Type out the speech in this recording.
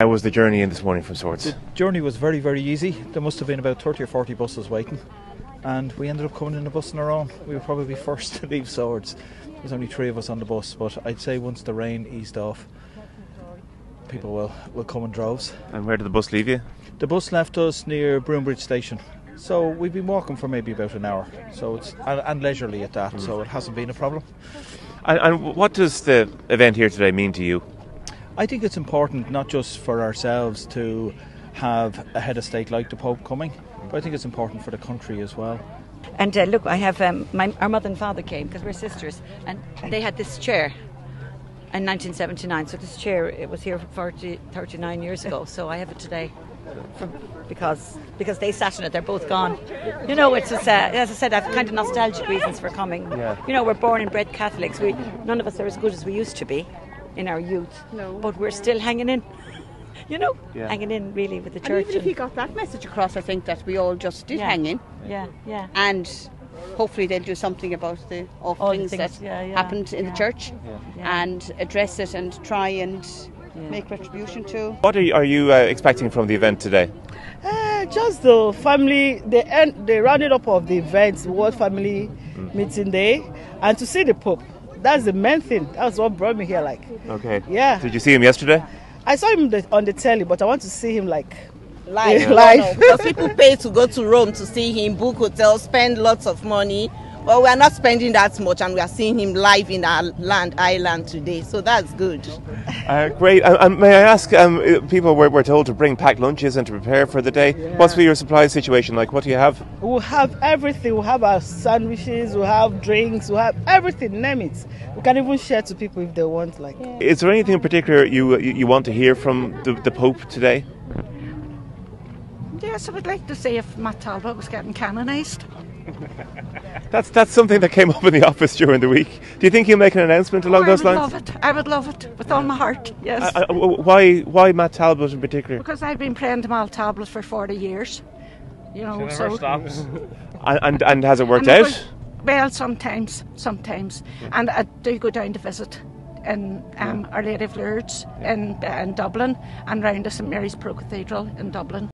How was the journey in this morning from Swords? The journey was very, very easy. There must have been about 30 or 40 buses waiting, and we ended up coming in a bus on our own. We were probably first to leave Swords. There was only 3 of us on the bus, but I'd say once the rain eased off, people will come in droves. And where did the bus leave you? The bus left us near Broombridge Station. So we've been walking for maybe about an hour, so it's and leisurely at that, so it hasn't been a problem. And what does the event here today mean to you? I think it's important not just for ourselves to have a head of state like the Pope coming, but I think it's important for the country as well. And look, I have our mother and father came because we're sisters, and they had this chair in 1979. So this chair, it was here 39 years ago. So I have it today because they sat in it. They're both gone. You know, it's just, as I said, I have kind of nostalgic reasons for coming. Yeah. You know, we're born and bred Catholics. None of us are as good as we used to be in our youth. No. But we're still hanging in. You know, yeah. Hanging in really with the church. And even if he got that message across, I think that we all just did hang in. Yeah, yeah. And hopefully they'll do something about the awful things that happened in the church and address it and try and make retribution too. What are you expecting from the event today? Just the family, the rounding up of the events, World Family Meeting Day, and to see the Pope. That's the main thing. That's what brought me here. Okay. Yeah. Did you see him yesterday? I saw him on the telly, but I want to see him live. No, because people pay to go to Rome to see him, book hotels, spend lots of money. Well, we are not spending that much, and we are seeing him live in our island today, so that's good. Great. And may I ask, people were told to bring packed lunches and to prepare for the day. Yeah. What's your supply situation like? What do you have? We'll have everything. We'll have our sandwiches, we'll have drinks, we'll have everything, name it. We can even share to people if they want. Is there anything in particular you want to hear from the Pope today? Yes, I would like to see if Matt Talbot was getting canonised. That's something that came up in the office during the week. Do you think he'll make an announcement along those lines? I would love it with all my heart, yes. Why Matt Talbot in particular? Because I've been praying to Matt Talbot for 40 years. You know, so never stops. And has it worked out? Well, sometimes. And I do go down to visit in Our Lady of Lourdes in Dublin and round to St Mary's Pro Cathedral in Dublin.